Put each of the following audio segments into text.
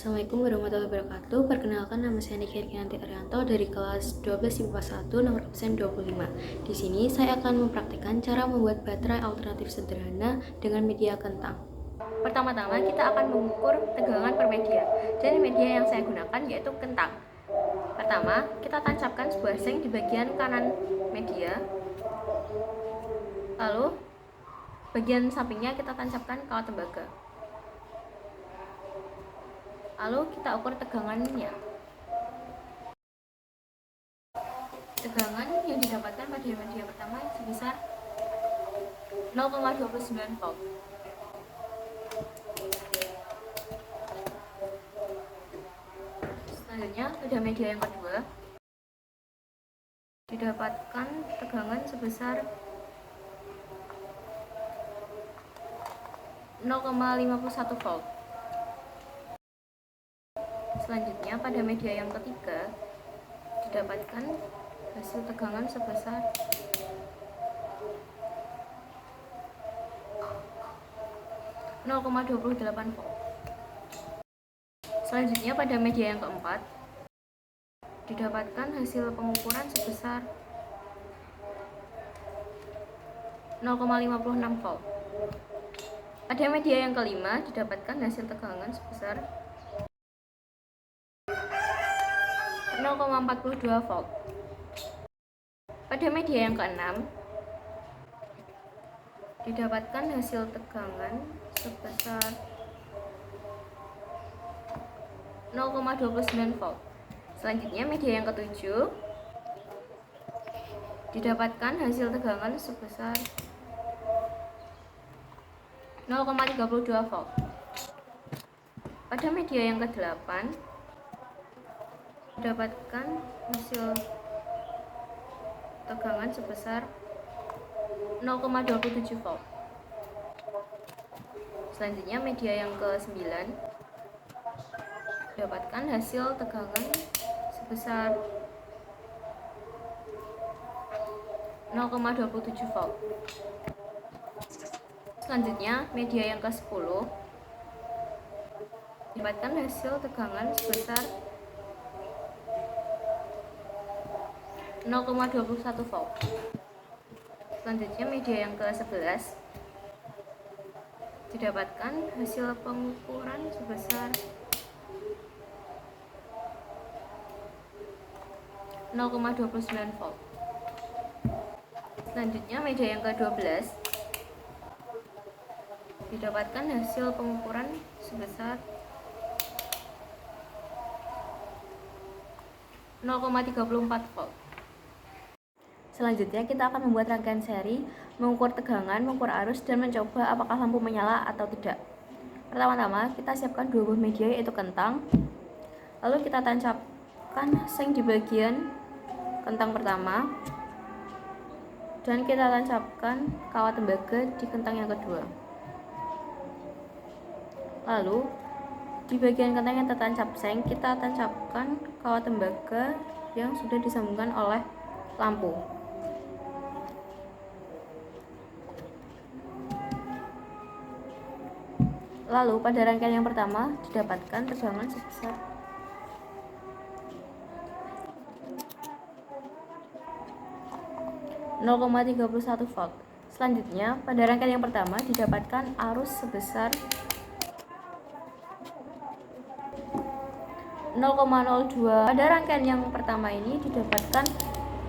Assalamualaikum warahmatullahi wabarakatuh. Perkenalkan, nama saya Niki Herkianti Arianto dari kelas 12 IPA 1 nomor absen 25. Di sini saya akan mempraktikkan cara membuat baterai alternatif sederhana dengan media kentang. Pertama-tama kita akan mengukur tegangan per media. Jadi media yang saya gunakan yaitu kentang. Pertama, kita tancapkan sebuah seng di bagian kanan media. Lalu bagian sampingnya kita tancapkan kawat tembaga. Lalu kita ukur tegangannya. Tegangan yang didapatkan pada media pertama sebesar 0,29 volt. Selanjutnya pada media yang kedua didapatkan tegangan sebesar 0,51 volt. Selanjutnya pada media yang ketiga didapatkan hasil tegangan sebesar 0,28 volt. Selanjutnya pada media yang keempat didapatkan hasil pengukuran sebesar 0,56 volt. Pada media yang kelima didapatkan hasil tegangan sebesar 0,42 volt. Pada media yang keenam didapatkan hasil tegangan sebesar 0,29 volt. Selanjutnya media yang ketujuh didapatkan hasil tegangan sebesar 0,32 volt. Pada media yang ke-8 didapatkan hasil tegangan sebesar 0,27 volt. Selanjutnya media yang ke-9 didapatkan hasil tegangan sebesar 0,27 volt. Selanjutnya media yang ke-10 didapatkan hasil tegangan sebesar 0,21 volt. Selanjutnya media yang ke-11 didapatkan hasil pengukuran sebesar 0,29 volt. Selanjutnya media yang ke-12 didapatkan hasil pengukuran sebesar 0,34 volt. Selanjutnya kita akan membuat rangkaian seri, mengukur tegangan, mengukur arus, dan mencoba apakah lampu menyala atau tidak. Pertama-tama kita siapkan dua buah media yaitu kentang. Lalu kita tancapkan seng di bagian kentang pertama, dan kita tancapkan kawat tembaga di kentang yang kedua. Lalu di bagian kentang yang tertancap seng kita tancapkan kawat tembaga yang sudah disambungkan oleh lampu. Lalu pada rangkaian yang pertama didapatkan tegangan sebesar 0,31 volt. Selanjutnya pada rangkaian yang pertama didapatkan arus sebesar 0,02. Pada rangkaian yang pertama ini didapatkan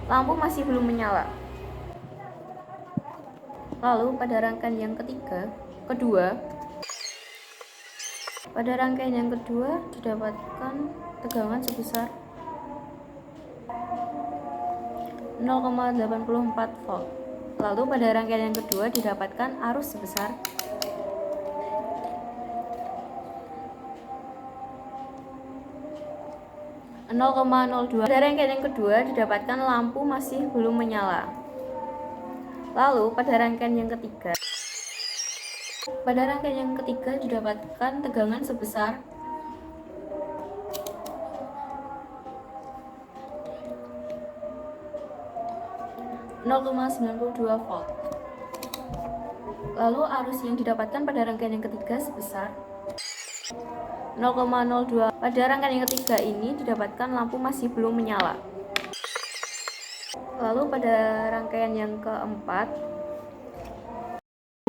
lampu masih belum menyala. Lalu pada rangkaian yang pada rangkaian yang kedua didapatkan tegangan sebesar 0,84 volt. Lalu pada rangkaian yang kedua didapatkan arus sebesar 0,02. Pada rangkaian yang kedua didapatkan lampu masih belum menyala. Lalu pada rangkaian yang ketiga didapatkan tegangan sebesar 0,92 volt. Lalu arus yang didapatkan pada rangkaian yang ketiga sebesar 0,02. Pada rangkaian yang ketiga ini didapatkan lampu masih belum menyala. Lalu pada rangkaian yang keempat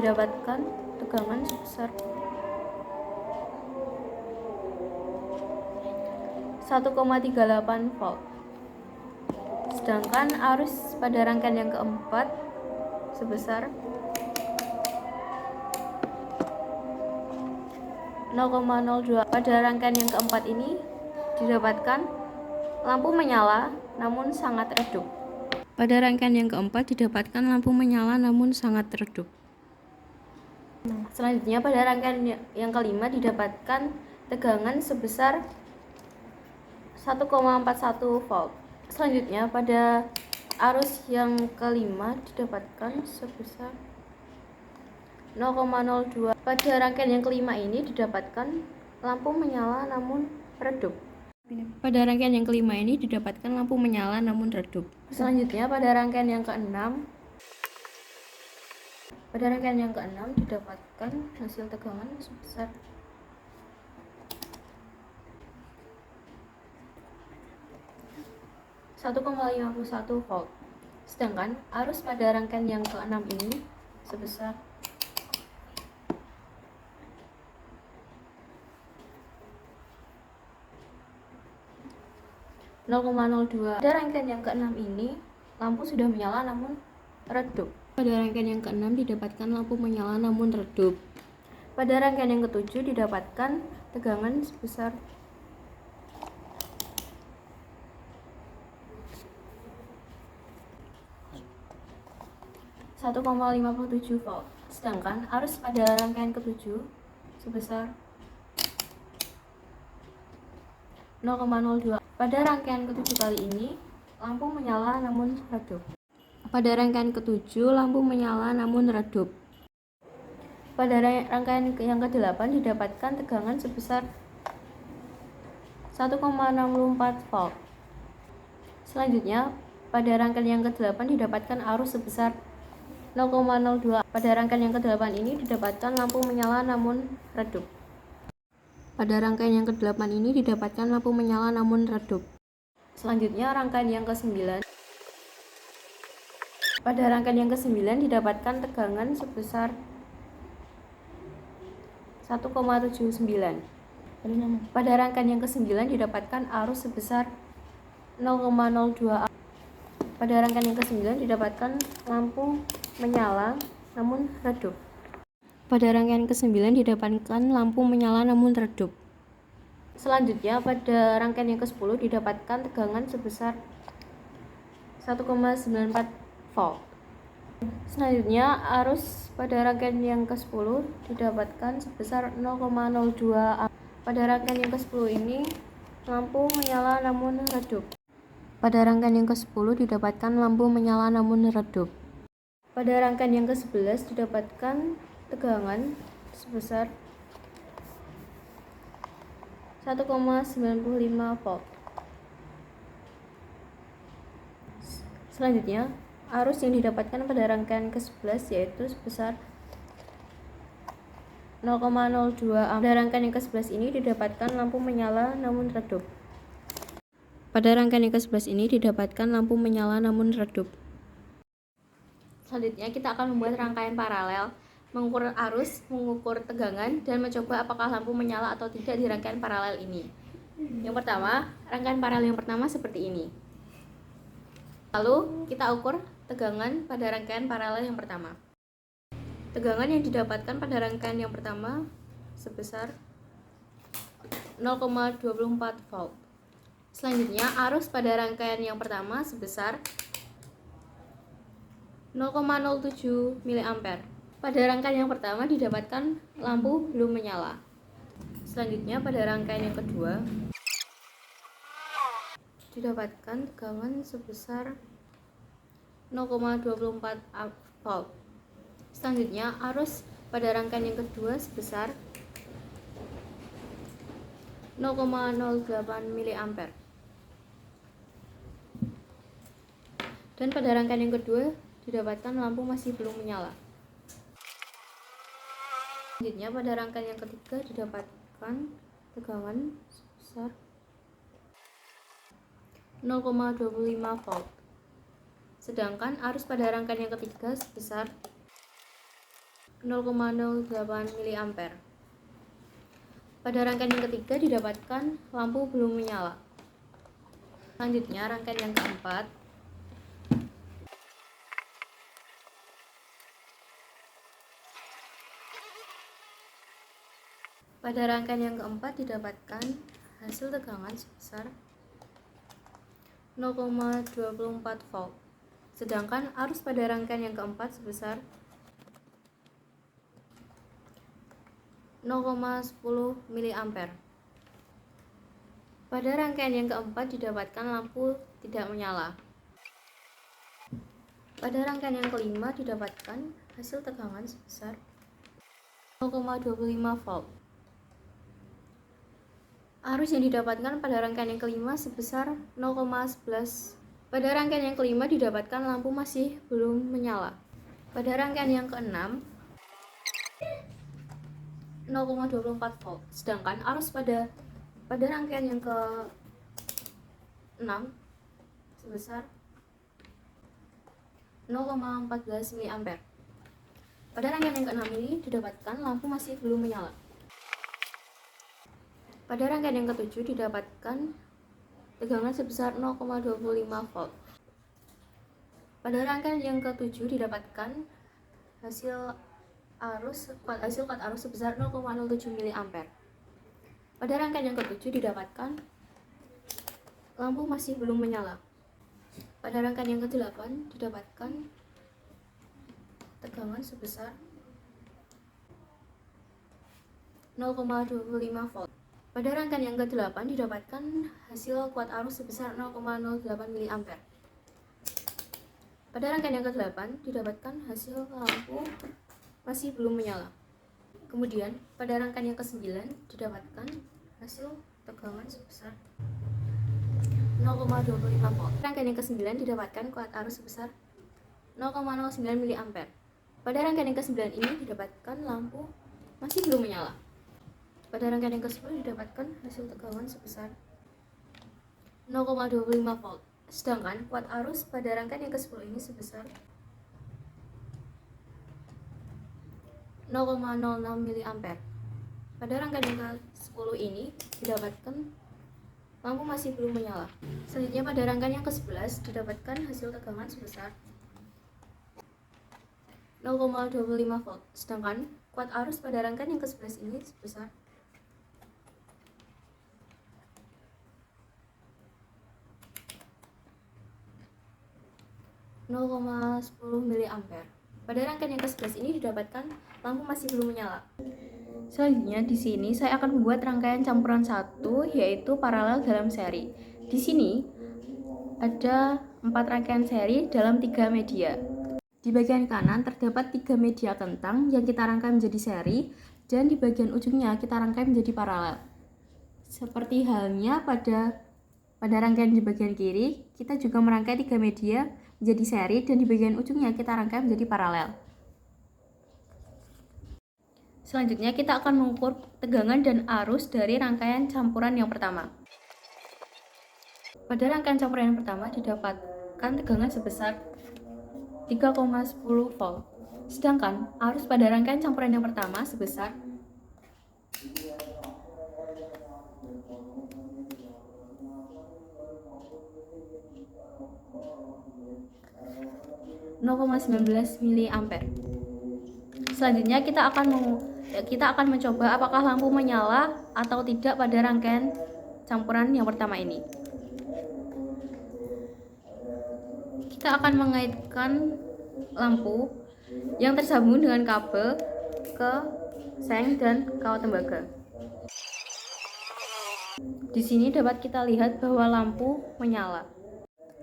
didapatkan tegangan sebesar 1,38 volt. Sedangkan arus pada rangkaian yang keempat sebesar 0,02. Pada rangkaian yang keempat ini didapatkan lampu menyala namun sangat redup. Pada rangkaian yang keempat didapatkan lampu menyala namun sangat redup. Selanjutnya pada rangkaian yang kelima didapatkan tegangan sebesar 1,41 volt. Selanjutnya pada arus yang kelima didapatkan sebesar 0,02. Pada rangkaian yang kelima ini didapatkan lampu menyala namun redup. Pada rangkaian yang kelima ini didapatkan lampu menyala namun redup. Selanjutnya pada rangkaian yang keenam didapatkan hasil tegangan sebesar 1,51 volt. Sedangkan arus pada rangkaian yang keenam ini sebesar 0,02. Pada rangkaian yang keenam ini lampu sudah menyala namun redup. Pada rangkaian yang keenam didapatkan lampu menyala namun redup. Pada rangkaian yang ketujuh didapatkan tegangan sebesar 1,57 volt. Sedangkan arus pada rangkaian ketujuh sebesar 0,02. Pada rangkaian ketujuh kali ini lampu menyala namun redup. Pada rangkaian ketujuh lampu menyala namun redup. Pada rangkaian yang ke-8 didapatkan tegangan sebesar 1,64 volt. Selanjutnya pada rangkaian yang ke-8 didapatkan arus sebesar 0,02. Pada rangkaian yang ke-8 ini didapatkan lampu menyala namun redup. Pada rangkaian yang ke-8 ini didapatkan lampu menyala namun redup. Selanjutnya rangkaian yang ke-9. Pada rangkaian yang ke-9 didapatkan tegangan sebesar 1,79. Pada rangkaian yang ke-9 didapatkan arus sebesar 0,02. Pada rangkaian yang ke-9 didapatkan lampu menyala namun redup. Pada rangkaian ke-9 didapatkan lampu menyala namun redup. Selanjutnya pada rangkaian yang ke-10 didapatkan tegangan sebesar 1,94 volt. Selanjutnya arus pada rangkaian yang ke-10 didapatkan sebesar 0,02 A. Pada rangkaian yang ke-10 ini lampu menyala namun redup. Pada rangkaian yang ke-10 didapatkan lampu menyala namun redup. Pada rangkaian yang ke-11 didapatkan tegangan sebesar 1,95 volt. Selanjutnya, arus yang didapatkan pada rangkaian ke-11 yaitu sebesar 0,02 A. Pada rangkaian yang ke-11 ini didapatkan lampu menyala namun redup. Pada rangkaian yang ke-11 ini didapatkan lampu menyala namun redup. Selanjutnya kita akan membuat rangkaian paralel, mengukur arus, mengukur tegangan, dan mencoba apakah lampu menyala atau tidak di rangkaian paralel ini. Yang pertama, rangkaian paralel yang pertama seperti ini. Lalu kita ukur tegangan pada rangkaian paralel yang pertama. Tegangan yang didapatkan pada rangkaian yang pertama sebesar 0,24 volt. Selanjutnya, arus pada rangkaian yang pertama sebesar 0,07 mA. Pada rangkaian yang pertama didapatkan lampu belum menyala. Selanjutnya pada rangkaian yang kedua didapatkan tegangan sebesar 0,24 volt. Selanjutnya arus pada rangkaian yang kedua sebesar 0,08 mA. Dan pada rangkaian yang kedua didapatkan lampu masih belum menyala. Selanjutnya pada rangkaian yang ketiga didapatkan tegangan sebesar 0,25 volt. Sedangkan arus pada rangkaian yang ketiga sebesar 0,08 mA. Pada rangkaian yang ketiga didapatkan lampu belum menyala. Selanjutnya rangkaian yang keempat. Pada rangkaian yang keempat didapatkan hasil tegangan sebesar 0,24 volt. Sedangkan arus pada rangkaian yang keempat sebesar 0,10 mA. Pada rangkaian yang keempat didapatkan lampu tidak menyala. Pada rangkaian yang kelima didapatkan hasil tegangan sebesar 0,25 volt. Arus yang didapatkan pada rangkaian yang kelima sebesar 0,11. Pada rangkaian yang kelima didapatkan lampu masih belum menyala. Pada rangkaian yang keenam 0,24 volt. Sedangkan arus pada rangkaian yang ke-6 sebesar 0,14 mA. Pada rangkaian yang ke-6 ini didapatkan lampu masih belum menyala. Pada rangkaian yang ke-7 didapatkan tegangan sebesar 0,25 volt. Pada rangkaian yang ke-7 didapatkan hasil kuat arus sebesar 0,07 mA. Pada rangkaian yang ke-7 didapatkan lampu masih belum menyala. Pada rangkaian yang ke-8 didapatkan tegangan sebesar 0,25 volt. Pada rangkaian yang ke-8 didapatkan hasil kuat arus sebesar 0,08 mA. Pada rangkaian yang ke-8 didapatkan hasil lampu masih belum menyala. Kemudian pada rangkaian yang ke-9 didapatkan hasil tegangan sebesar 0,25 volt. Rangkaian yang ke-9 didapatkan kuat arus sebesar 0,09 mA. Pada rangkaian yang ke-9 ini didapatkan lampu masih belum menyala. Pada rangkaian yang ke-10 didapatkan hasil tegangan sebesar 0,25 volt. Sedangkan kuat arus pada rangkaian yang ke-10 ini sebesar 0,06 mA. Pada rangkaian yang ke-10 ini didapatkan lampu masih belum menyala. Selanjutnya pada rangkaian yang ke-11 didapatkan hasil tegangan sebesar 0,25 volt. Sedangkan kuat arus pada rangkaian yang ke-11 ini sebesar 0,10 mA. Pada rangkaian yang ke-11 ini didapatkan lampu masih belum menyala. Selanjutnya di sini saya akan membuat rangkaian campuran satu, yaitu paralel dalam seri. Di sini ada 4 rangkaian seri dalam 3 media. Di bagian kanan terdapat 3 media kentang yang kita rangkai menjadi seri, dan di bagian ujungnya kita rangkai menjadi paralel. Seperti halnya pada rangkaian di bagian kiri, kita juga merangkai 3 media menjadi seri, dan di bagian ujungnya kita rangkai menjadi paralel. Selanjutnya kita akan mengukur tegangan dan arus dari rangkaian campuran yang pertama. Pada rangkaian campuran yang pertama didapatkan tegangan sebesar 3,10 volt. Sedangkan arus pada rangkaian campuran yang pertama sebesar 0,19 mA. Selanjutnya kita akan mencoba apakah lampu menyala atau tidak pada rangkaian campuran yang pertama ini. Kita akan mengaitkan lampu yang tersambung dengan kabel ke seng dan kawat tembaga. Di sini dapat kita lihat bahwa lampu menyala.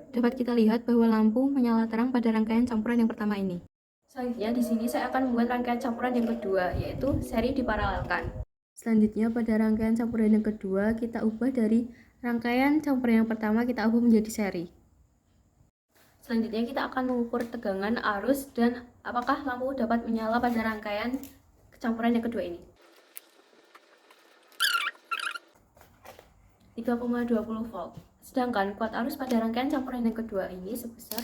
Terang pada rangkaian campuran yang pertama ini. Selanjutnya di sini saya akan membuat rangkaian campuran yang kedua, yaitu seri diparalelkan. Selanjutnya pada rangkaian campuran yang kedua kita ubah dari rangkaian campuran yang pertama kita ubah menjadi seri. Selanjutnya kita akan mengukur tegangan, arus, dan apakah lampu dapat menyala pada rangkaian campuran yang kedua ini. 3,20 volt. Sedangkan kuat arus pada rangkaian campuran yang kedua ini sebesar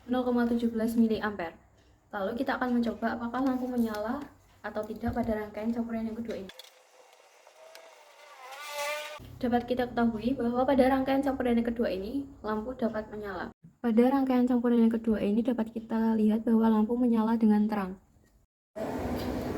0,17 mA. Lalu kita akan mencoba apakah lampu menyala atau tidak pada rangkaian campuran yang kedua ini. Dapat kita ketahui bahwa pada rangkaian campuran yang kedua ini, lampu dapat menyala. Pada rangkaian campuran yang kedua ini dapat kita lihat bahwa lampu menyala dengan terang.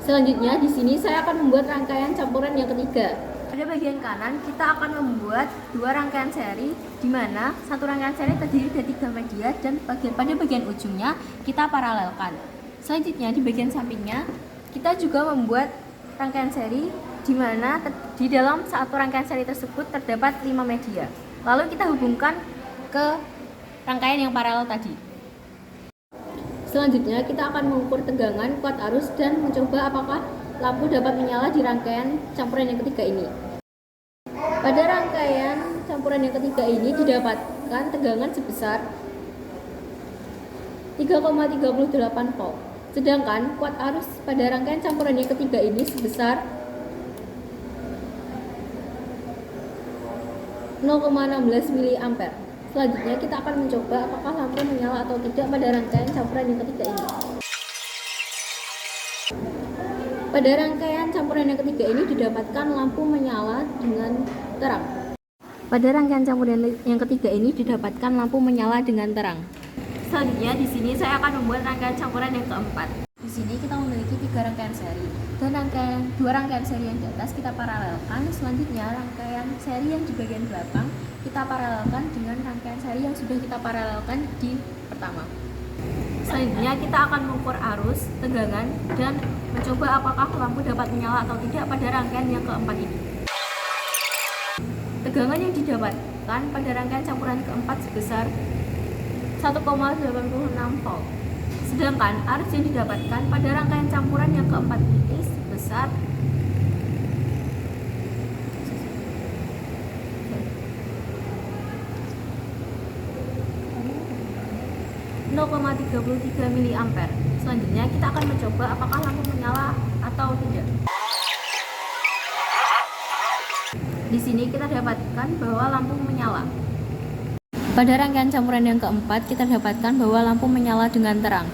Selanjutnya di sini saya akan membuat rangkaian campuran yang ketiga. Pada bagian kanan kita akan membuat dua rangkaian seri, di mana satu rangkaian seri terdiri dari 3 media dan pada bagian ujungnya kita paralelkan. Selanjutnya di bagian sampingnya kita juga membuat rangkaian seri, di mana di dalam satu rangkaian seri tersebut terdapat 5 media. Lalu kita hubungkan ke rangkaian yang paralel tadi. Selanjutnya kita akan mengukur tegangan, kuat arus, dan mencoba apakah lampu dapat menyala di rangkaian campuran yang ketiga ini. Pada rangkaian campuran yang ketiga ini didapatkan tegangan sebesar 3,38 volt. Sedangkan kuat arus pada rangkaian campuran yang ketiga ini sebesar 0,16 mA. Selanjutnya kita akan mencoba apakah lampu menyala atau tidak pada rangkaian campuran yang ketiga ini. Pada rangkaian campuran yang ketiga ini didapatkan lampu menyala dengan terang. Pada rangkaian campuran yang ketiga ini didapatkan lampu menyala dengan terang. Selanjutnya di sini saya akan membuat rangkaian campuran yang keempat. Di sini kita memiliki 3 rangkaian seri dan dua rangkaian seri yang di atas kita paralelkan. Selanjutnya rangkaian seri yang di bagian belakang kita paralelkan dengan rangkaian seri yang sudah kita paralelkan di pertama. Selanjutnya kita akan mengukur arus, tegangan, dan mencoba apakah lampu dapat menyala atau tidak pada rangkaian yang keempat ini. Tegangan yang didapatkan pada rangkaian campuran keempat sebesar 1,86 volt. Sedangkan arus yang didapatkan pada rangkaian campuran yang keempat ini sebesar 0,33 mA. Selanjutnya kita akan mencoba apakah lampu menyala atau tidak. Di sini kita dapatkan bahwa lampu menyala. Pada rangkaian campuran yang keempat kita dapatkan bahwa lampu menyala dengan terang.